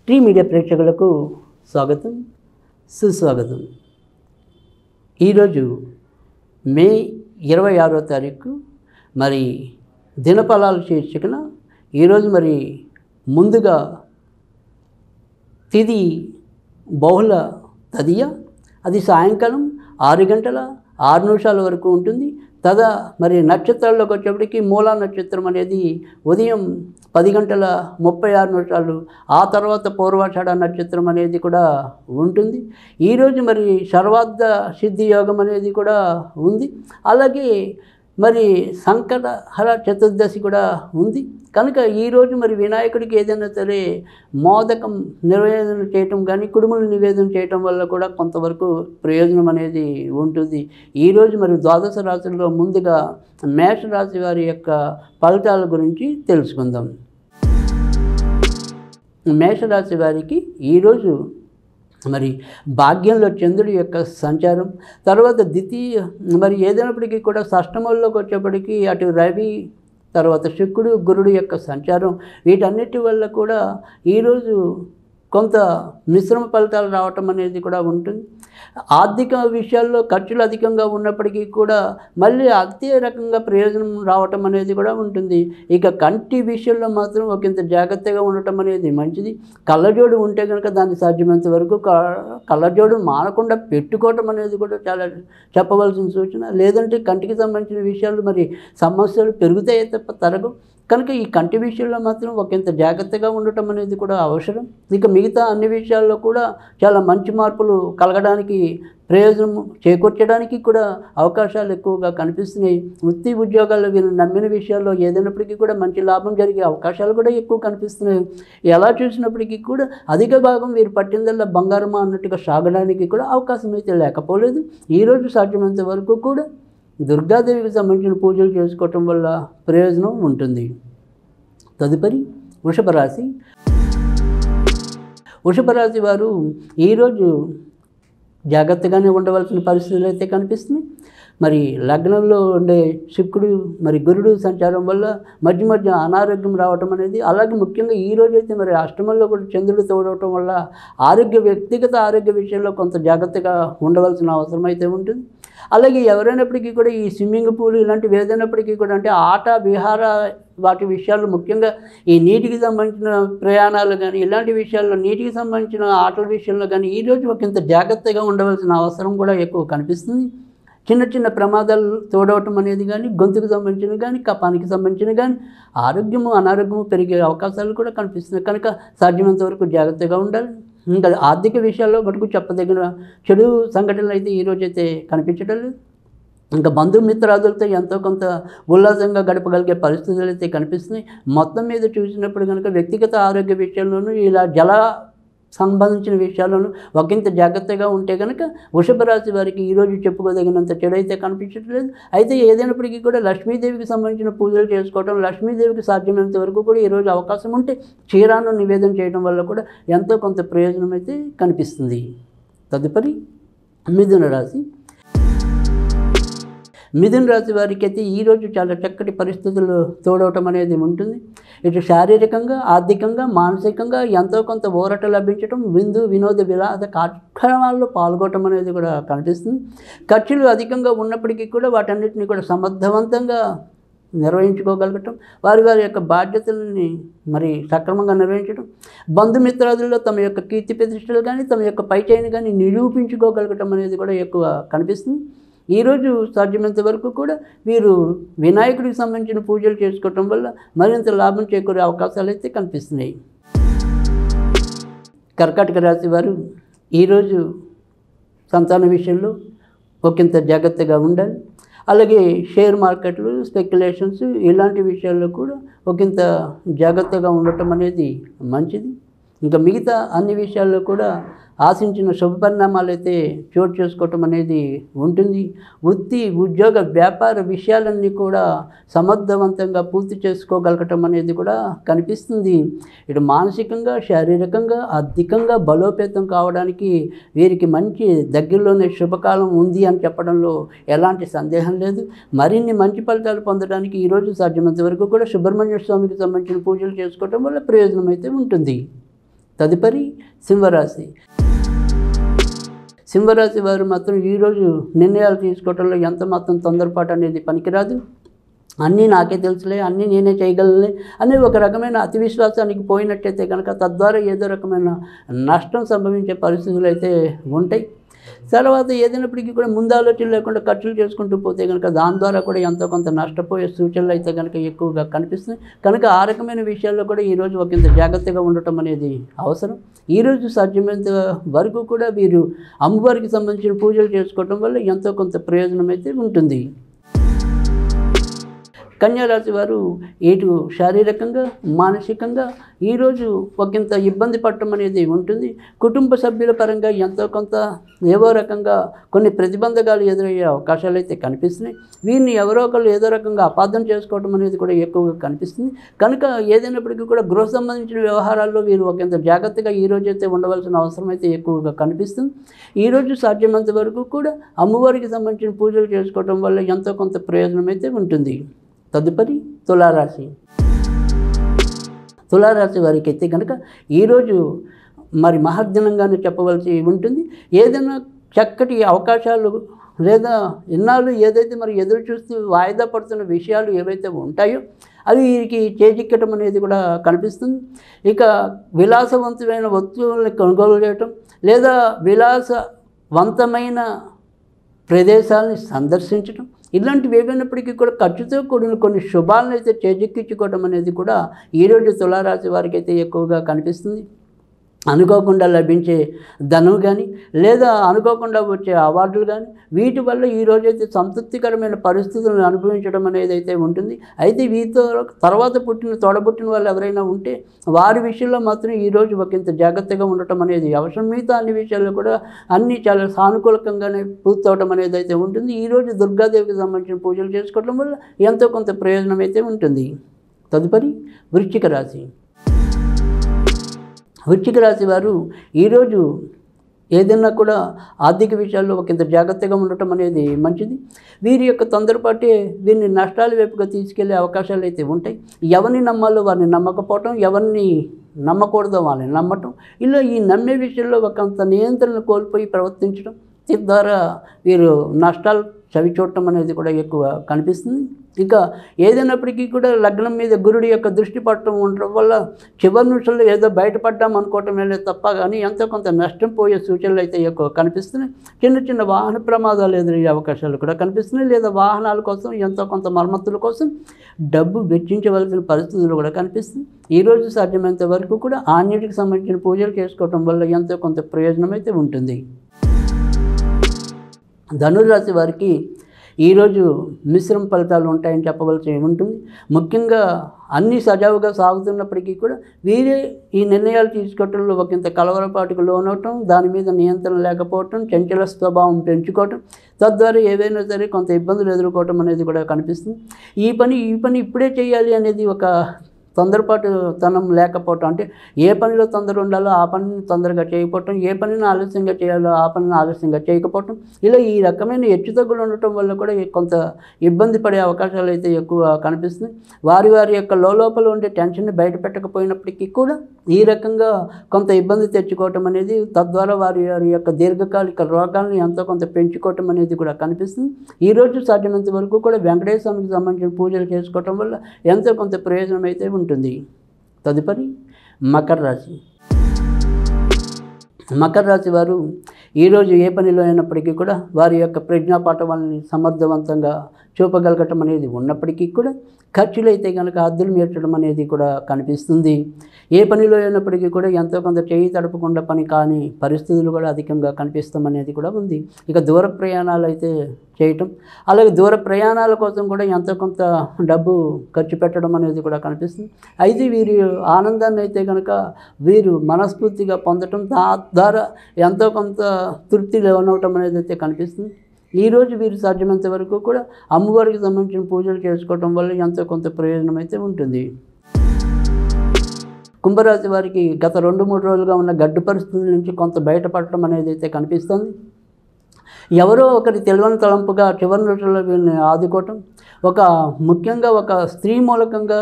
Tea media ప్రేక్షకులకు స్వాగతం, సుస్వాగతం. ఈరోజు మే 26వ తారీఖు మరి దినఫలాలు శీర్షికన ఈరోజు మరి ముందుగా తిది బహుళ తదియ, అది సాయంకాలం 6 గంటల 6 నిమిషాల వరకు ఉంటుంది. మరి నక్షత్రాల్లోకి వచ్చేప్పటికి మూలా నక్షత్రం అనేది ఉదయం 10 గంటల 36 నిమిషాలు, ఆ తర్వాత పూర్వాషాఢ నక్షత్రం అనేది కూడా ఉంటుంది. ఈరోజు మరి సర్వార్థ సిద్ధి యోగం అనేది కూడా ఉంది. అలాగే మరి సంకటహర చతుర్దశి కూడా ఉంది. కనుక ఈరోజు మరి వినాయకుడికి ఏదైనా సరే మోదకం నివేదన చేయటం కానీ, కుడుములు నివేదన చేయటం వల్ల కూడా కొంతవరకు ప్రయోజనం అనేది ఉంటుంది. ఈరోజు మరి ద్వాదశ రాశుల్లో ముందుగా మేషరాశి వారి యొక్క ఫలితాల గురించి తెలుసుకుందాం. మేషరాశి వారికి ఈరోజు మరి భాగ్యంలో చంద్రుడి యొక్క సంచారం, తర్వాత ద్వితీయ మరి ఏదైనప్పటికీ కూడా షష్టమంలోకి వచ్చేప్పటికీ అటు రవి, తర్వాత శుక్రుడు, గురుడు యొక్క సంచారం, వీటన్నిటి వల్ల కూడా ఈరోజు కొంత మిశ్రమ ఫలితాలు రావటం అనేది కూడా ఉంటుంది. ఆర్థిక విషయాల్లో ఖర్చులు అధికంగా ఉన్నప్పటికీ కూడా మళ్ళీ అదే రకంగా ప్రయోజనం రావటం అనేది కూడా ఉంటుంది. ఇక కంటి విషయంలో మాత్రం ఒకంత జాగ్రత్తగా ఉండటం అనేది మంచిది. కళ్ళజోడు ఉంటే కనుక దాన్ని సాధ్యమైనంత వరకు కళ్ళజోడు మానకుండా పెట్టుకోవటం అనేది కూడా చాలా చెప్పవలసిన సూచన. లేదంటే కంటికి సంబంధించిన విషయాలు మరి సమస్యలు పెరుగుతాయి తప్ప తరగవు. కనుక ఈ కంటి విషయంలో మాత్రం ఒకంత జాగ్రత్తగా ఉండటం అనేది కూడా అవసరం. ఇక మిగతా అన్ని విషయాల్లో కూడా చాలా మంచి మార్పులు కలగడానికి, ప్రయోజనం చేకూర్చడానికి కూడా అవకాశాలు ఎక్కువగా కనిపిస్తున్నాయి. వృత్తి ఉద్యోగాల్లో వీరు నమ్మిన విషయాల్లో ఏదైనప్పటికీ కూడా మంచి లాభం జరిగే అవకాశాలు కూడా ఎక్కువ కనిపిస్తున్నాయి. ఎలా చూసినప్పటికీ కూడా అధిక భాగం వీరు పట్టిందల్లా బంగారమా అన్నట్టుగా సాగడానికి కూడా అవకాశం అయితే లేకపోలేదు. ఈరోజు సాధ్యమైనంత వరకు కూడా దుర్గాదేవికి సంబంధించిన పూజలు చేసుకోవటం వల్ల ప్రయోజనం ఉంటుంది. తదుపరి వృషభ రాశి. వృషభ రాశి వారు ఈరోజు జాగ్రత్తగానే ఉండవలసిన పరిస్థితులు అయితే కనిపిస్తున్నాయి. మరి లగ్నంలో ఉండే శుక్రుడు మరి గురుడు సంచారం వల్ల మధ్య మధ్య అనారోగ్యం రావటం అనేది, అలాగే ముఖ్యంగా ఈరోజు అయితే మరి అష్టమంలో కూడా చంద్రుడు తోడవటం వల్ల వ్యక్తిగత ఆరోగ్య విషయంలో కొంత జాగ్రత్తగా ఉండవలసిన అవసరం అయితే ఉంటుంది. అలాగే ఎవరైనప్పటికీ కూడా ఈ స్విమ్మింగ్ పూల్ ఇలాంటివి ఏదైనప్పటికీ కూడా అంటే ఆట విహార వాటి విషయాలు, ముఖ్యంగా ఈ నీటికి సంబంధించిన ప్రయాణాలు కానీ ఇలాంటి విషయాల్లో, నీటికి సంబంధించిన ఆటల విషయంలో కానీ ఈరోజు ఒకంత జాగ్రత్తగా ఉండవలసిన అవసరం కూడా ఎక్కువ కనిపిస్తుంది. చిన్న చిన్న ప్రమాదాలు తోడవటం అనేది కానీ, గొంతుకు సంబంధించిన కానీ, కపానికి సంబంధించిన కానీ ఆరోగ్యము అనారోగ్యము పెరిగే అవకాశాలు కూడా కనిపిస్తున్నాయి. కనుక సాధ్యమైనంత వరకు జాగ్రత్తగా ఉండాలి. ఇంకా ఆర్థిక విషయాల్లో మటుకు చెప్పదగిన చెడు సంఘటనలు అయితే ఈరోజైతే కనిపించడం లేదు. ఇంకా బంధుమిత్రాదులతో ఎంతో కొంత ఉల్లాసంగా గడపగలిగే పరిస్థితులు అయితే కనిపిస్తున్నాయి. మొత్తం మీద చూసినప్పుడు కనుక వ్యక్తిగత ఆరోగ్య విషయంలోనూ ఇలా సంబంధించిన విషయాలను ఒకంత జాగ్రత్తగా ఉంటే కనుక వృషభ రాశి వారికి ఈరోజు చెప్పుకోదగినంత చెడు అయితే కనిపించట్లేదు. అయితే ఏదైనప్పటికీ కూడా లక్ష్మీదేవికి సంబంధించిన పూజలు చేసుకోవడం, లక్ష్మీదేవికి సాధ్యమైనంత వరకు కూడా ఈరోజు అవకాశం ఉంటే క్షీరాన్ని నివేదన చేయడం వల్ల కూడా ఎంతో కొంత ప్రయోజనం అయితే కనిపిస్తుంది. తదుపరి మిథున రాశి. మిథున రాశి వారికి అయితే ఈరోజు చాలా చక్కటి పరిస్థితులు తోడవటం అనేది ఉంటుంది. ఇటు శారీరకంగా, ఆర్థికంగా, మానసికంగా ఎంతో కొంత ఊరట లభించడం, వినోద విలాస కార్యక్రమాల్లో పాల్గొనడం అనేది కూడా కనిపిస్తుంది. ఖర్చులు అధికంగా ఉన్నప్పటికీ కూడా వాటన్నిటిని కూడా సమర్థవంతంగా నిర్వహించుకోగలగటం, వారి యొక్క బాధ్యతలని మరి సక్రమంగా నిర్వహించడం, బంధుమిత్రాదుల్లో తమ యొక్క కీర్తి ప్రతిష్టలు కానీ, తమ యొక్క పైచేయిని కానీ నిరూపించుకోగలగటం అనేది కూడా ఎక్కువ కనిపిస్తుంది. ఈరోజు సాధ్యమైనంత వరకు కూడా వీరు వినాయకుడికి సంబంధించిన పూజలు చేసుకోవటం వల్ల మరింత లాభం చేకూరే అవకాశాలు అయితే కనిపిస్తున్నాయి. కర్కాటక రాశి వారు ఈరోజు సంతాన విషయంలో ఒకంత జాగ్రత్తగా ఉండాలి. అలాగే షేర్ మార్కెట్లు, స్పెక్యులేషన్స్ ఇలాంటి విషయాల్లో కూడా ఒకంత జాగ్రత్తగా ఉండటం అనేది మంచిది. ఇంకా మిగతా అన్ని విషయాల్లో కూడా ఆశించిన శుభ పరిణామాలు అయితే చోటు చేసుకోవటం అనేది ఉంటుంది. వృత్తి, ఉద్యోగ, వ్యాపార విషయాలన్నీ కూడా సమర్థవంతంగా పూర్తి చేసుకోగలగటం అనేది కూడా కనిపిస్తుంది. ఇటు మానసికంగా, శారీరకంగా, ఆర్థికంగా బలోపేతం కావడానికి వీరికి మంచి దగ్గరలోనే శుభకాలం ఉంది అని చెప్పడంలో ఎలాంటి సందేహం లేదు. మరిన్ని మంచి ఫలితాలు పొందడానికి ఈరోజు సాధ్యమైనంత వరకు కూడా సుబ్రహ్మణ్య స్వామికి సంబంధించిన పూజలు చేసుకోవటం వల్ల ప్రయోజనం అయితే ఉంటుంది. తదుపరి సింహరాశి. సింహరాశి వారు మాత్రం ఈరోజు నిర్ణయాలు తీసుకోవడంలో ఎంత మాత్రం తొందరపాటు అనేది పనికిరాదు. అన్నీ నాకే తెలుసులే, అన్నీ నేనే చేయగలనే అనే ఒక రకమైన అతి విశ్వాసానికి పోయినట్టయితే కనుక తద్వారా ఏదో రకమైన నష్టం సంభవించే పరిస్థితులు అయితే ఉంటాయి. తర్వాత ఏదైనప్పటికీ కూడా ముందు ఆలోచన లేకుండా ఖర్చులు చేసుకుంటూ పోతే కనుక దాని ద్వారా కూడా ఎంతో కొంత నష్టపోయే సూచనలు అయితే కనుక ఎక్కువగా కనిపిస్తున్నాయి. కనుక ఆ రకమైన విషయాల్లో కూడా ఈరోజు ఒకంత జాగ్రత్తగా ఉండటం అనేది అవసరం. ఈరోజు సాధ్యమైనంత వరకు కూడా వీరు అమ్మవారికి సంబంధించిన పూజలు చేసుకోవటం వల్ల ఎంతో కొంత ప్రయోజనం అయితే ఉంటుంది. కన్యారాశి వారు ఇటు శారీరకంగా మానసికంగా ఈరోజు ఒకంత ఇబ్బంది పడటం అనేది ఉంటుంది. కుటుంబ సభ్యుల పరంగా ఎంతో కొంత ఏవో రకంగా కొన్ని ప్రతిబంధకాలు ఎదురయ్యే అవకాశాలు అయితే కనిపిస్తున్నాయి. వీరిని ఎవరో ఒకళ్ళు ఏదో రకంగా అపార్థం చేసుకోవడం అనేది కూడా ఎక్కువగా కనిపిస్తుంది. కనుక ఏదైనప్పటికీ కూడా గృహ సంబంధించిన వ్యవహారాల్లో వీరు ఒకంత జాగ్రత్తగా ఈరోజు అయితే ఉండవలసిన అవసరం అయితే ఎక్కువగా కనిపిస్తుంది. ఈరోజు సాధ్యమైనంత వరకు కూడా అమ్మవారికి సంబంధించిన పూజలు చేసుకోవడం వల్ల ఎంతో కొంత ప్రయోజనం అయితే ఉంటుంది. తదుపరి తులారాశి. తులారాశి వారికి అయితే కనుక ఈరోజు మరి మహర్దినంగానే చెప్పవలసి ఉంటుంది. ఏదైనా చక్కటి అవకాశాలు లేదా ఇన్నాళ్ళు ఏదైతే మరి ఎదురు చూస్తూ వాయిదా పడుతున్న విషయాలు ఏవైతే ఉంటాయో అవి వీరికి చేజిక్కటం అనేది కూడా కనిపిస్తుంది. ఇక విలాసవంతమైన వస్తువుల్ని కొనుగోలు చేయటం లేదా విలాసవంతమైన ప్రదేశాలని సందర్శించడం ఇలాంటివి ఏవైనప్పటికీ కూడా ఖర్చుతో కూడిన కొన్ని శుభాలను అయితే చేజిక్కించుకోవడం అనేది కూడా ఈరోజు తులారాశి వారికి అయితే ఎక్కువగా కనిపిస్తుంది. అనుకోకుండా లభించే ధనం కానీ లేదా అనుకోకుండా వచ్చే అవార్డులు కానీ వీటి వల్ల ఈరోజైతే సంతృప్తికరమైన పరిస్థితులను అనుభవించడం అనేది అయితే ఉంటుంది. అయితే వీటితో తర్వాత తోడబుట్టిన వాళ్ళు ఎవరైనా ఉంటే వారి విషయంలో మాత్రం ఈరోజు ఒకంత జాగ్రత్తగా ఉండటం అనేది అవసరం. మిగతా అన్ని విషయాల్లో కూడా అన్నీ చాలా సానుకూలకంగానే పూర్తవడం అనేది అయితే ఉంటుంది. ఈరోజు దుర్గాదేవికి సంబంధించిన పూజలు చేసుకోవడం వల్ల ఎంతో కొంత ప్రయోజనం అయితే ఉంటుంది. తదుపరి వృశ్చిక రాశి. వృశ్చిక రాశి వారు ఈరోజు ఏదైనా కూడా ఆర్థిక విషయాల్లో ఒకంత జాగ్రత్తగా ఉండటం అనేది మంచిది. వీరి యొక్క తొందరపాటే వీరిని నష్టాల వైపుగా తీసుకెళ్లే అవకాశాలు అయితే ఉంటాయి. ఎవరిని నమ్మాలో వారిని నమ్మకపోవటం, ఎవరిని నమ్మకూడదో వాళ్ళని నమ్మటం, ఇలా ఈ నమ్మే విషయంలో ఒకంత నియంత్రణ కోల్పోయి ప్రవర్తించడం తద్వారా వీరు నష్టాలు చవి చూడటం అనేది కూడా ఎక్కువ కనిపిస్తుంది. ఇంకా ఏదైనప్పటికీ కూడా లగ్నం మీద గురుడి యొక్క దృష్టి పడటం ఉండటం వల్ల చివరి నిమిషంలో ఏదో బయటపడ్డాం అనుకోవటమే తప్ప కానీ ఎంతో కొంత నష్టం పోయే సూచనలు అయితే ఎక్కువ కనిపిస్తున్నాయి. చిన్న చిన్న వాహన ప్రమాదాలు ఎదురయ్యే అవకాశాలు కూడా కనిపిస్తున్నాయి. లేదా వాహనాల కోసం ఎంతో కొంత మరమ్మతుల కోసం డబ్బు వెచ్చించవలసిన పరిస్థితులు కూడా కనిపిస్తుంది. ఈరోజు సాధ్యమైనంత వరకు కూడా ఆన్నిటికి సంబంధించిన పూజలు చేసుకోవటం వల్ల ఎంతో కొంత ప్రయోజనం అయితే ఉంటుంది. ధనుర్రాశి వారికి ఈరోజు మిశ్రమ ఫలితాలు ఉంటాయని చెప్పవలసి ఉంటుంది. ముఖ్యంగా అన్నీ సజావుగా సాగుతున్నప్పటికీ కూడా వీరే ఈ నిర్ణయాలు తీసుకోవటంలో ఒకంత కలవరపాటుకు లోనవటం, దాని మీద నియంత్రణ లేకపోవటం, చంచల స్వభావం పెంచుకోవటం, తద్వారా ఏదైనా సరే కొంత ఇబ్బందులు ఎదుర్కోవటం అనేది కూడా కనిపిస్తుంది. ఈ పని ఇప్పుడే చేయాలి అనేది ఒక తొందరపాటు తనం లేకపోవటం, అంటే ఏ పనిలో తొందర ఉండాలో ఆ పనిని తొందరగా చేయకపోవటం, ఏ పనిని ఆలస్యంగా చేయాలో ఆ పనిని ఆలస్యంగా చేయకపోవటం, ఇలా ఈ రకమైన హెచ్చుతగ్గులు ఉండటం వల్ల కూడా కొంత ఇబ్బంది పడే అవకాశాలు అయితే ఎక్కువ కనిపిస్తున్నాయి. వారి యొక్క లోపల ఉండే టెన్షన్ని బయట పెట్టకపోయినప్పటికీ కూడా ఈ రకంగా కొంత ఇబ్బంది తెచ్చుకోవటం అనేది తద్వారా వారి యొక్క దీర్ఘకాలిక రోగాలను ఎంతో కొంత పెంచుకోవటం అనేది కూడా కనిపిస్తుంది. ఈరోజు సాధ్యమైనంత వరకు కూడా వెంకటేశ్వర స్వామికి సంబంధించిన పూజలు చేసుకోవటం వల్ల ఎంతో కొంత ప్రయోజనం అయితే ఉంటుంది. తదుపరి మకర రాశి. మకర రాశి వారు ఈరోజు ఏ పనిలో అయినప్పటికీ కూడా వారి యొక్క ప్రజ్ఞాపాఠవాన్ని సమర్థవంతంగా చూపగలగటం అనేది ఉన్నప్పటికీ కూడా ఖర్చులు అయితే కనుక హద్దులు మీర్చడం అనేది కూడా కనిపిస్తుంది. ఏ పనిలో అయినప్పటికీ కూడా ఎంతో కొంత చేయి తడపకుండా పని కాని పరిస్థితులు కూడా అధికంగా కనిపిస్తాం అనేది కూడా ఉంది. ఇక దూర ప్రయాణాలు అయితే చేయటం, అలాగే దూర ప్రయాణాల కోసం కూడా ఎంతో కొంత డబ్బు ఖర్చు పెట్టడం అనేది కూడా కనిపిస్తుంది. అయితే వీరి ఆనందాన్ని అయితే కనుక వీరు మనస్ఫూర్తిగా పొందటం ద్వారా ఎంతో కొంత తృప్తి లోనవటం అనేది అయితే కనిపిస్తుంది. ఈరోజు వీరు సాధ్యమైనంత వరకు కూడా అమ్మవారికి సంబంధించిన పూజలు చేసుకోవటం వల్ల ఎంతో కొంత ప్రయోజనం అయితే ఉంటుంది. కుంభరాశి వారికి గత 2-3 రోజులుగా ఉన్న గడ్డు పరిస్థితుల నుంచి కొంత బయటపడటం అనేది అయితే కనిపిస్తుంది. ఎవరో ఒకరి తెలియని తలంపుగా చివరి రోజుల్లో వీళ్ళని ఆదుకోవటం, ముఖ్యంగా ఒక స్త్రీ మూలకంగా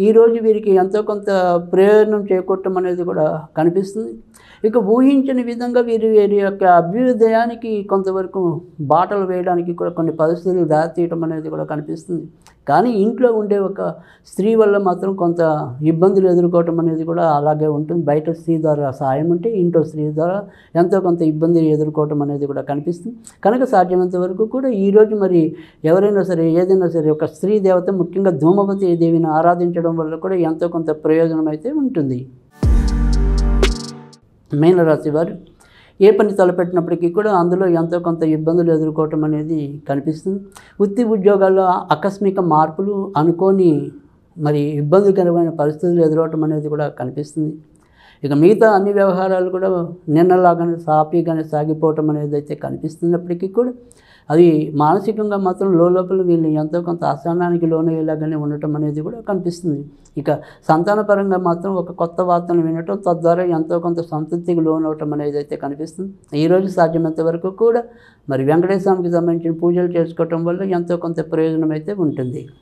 ఈరోజు వీరికి ఎంతో కొంత ప్రయోజనం చేకూరటం అనేది కూడా కనిపిస్తుంది. ఇక ఊహించని విధంగా వీరి యొక్క అభ్యుదయానికి కొంతవరకు బాటలు వేయడానికి కూడా కొన్ని పరిస్థితులు దారితీయటం అనేది కూడా కనిపిస్తుంది. కానీ ఇంట్లో ఉండే ఒక స్త్రీ వల్ల మాత్రం కొంత ఇబ్బందులు ఎదుర్కోవటం అనేది కూడా అలాగే ఉంటుంది. బయట స్త్రీ ద్వారా సాయం ఉంటే ఇంట్లో స్త్రీ ద్వారా ఎంతో కొంత ఇబ్బంది ఎదుర్కోవటం అనేది కూడా కనిపిస్తుంది. కనుక సాధ్యమైనంత వరకు కూడా ఈరోజు మరి ఎవరైనా సరే ఏదైనా సరే ఒక స్త్రీ దేవత ముఖ్యంగా ధూమవతి దేవిని ఆరాధించడం వల్ల కూడా ఎంతో కొంత ప్రయోజనం అయితే ఉంటుంది. మీనరాశి వారు ఏ పని తలపెట్టినప్పటికీ కూడా అందులో ఎంతో కొంత ఇబ్బందులు ఎదుర్కోవటం అనేది కనిపిస్తుంది. వృత్తి ఉద్యోగాల్లో ఆకస్మిక మార్పులు, అనుకోని మరి ఇబ్బందికరమైన పరిస్థితులు ఎదురవటం అనేది కూడా కనిపిస్తుంది. ఇక మిగతా అన్ని వ్యవహారాలు కూడా నిన్నలాగానే సాఫీగానే సాగిపోవటం అనేది అయితే కనిపిస్తున్నప్పటికీ కూడా అది మానసికంగా మాత్రం లోపల వీళ్ళు ఎంతో కొంత అసహనానికి లోనయ్యేలాగానే ఉండటం అనేది కూడా కనిపిస్తుంది. ఇక సంతానపరంగా మాత్రం ఒక కొత్త వార్తను వినటం, తద్వారా ఎంతో కొంత సంతృప్తికి లోనవటం అనేది అయితే కనిపిస్తుంది. ఈరోజు సాధ్యమైనంత వరకు కూడా మరి వెంకటేశ్వర స్వామికి సంబంధించిన పూజలు చేసుకోవటం వల్ల ఎంతో కొంత ప్రయోజనం అయితే ఉంటుంది.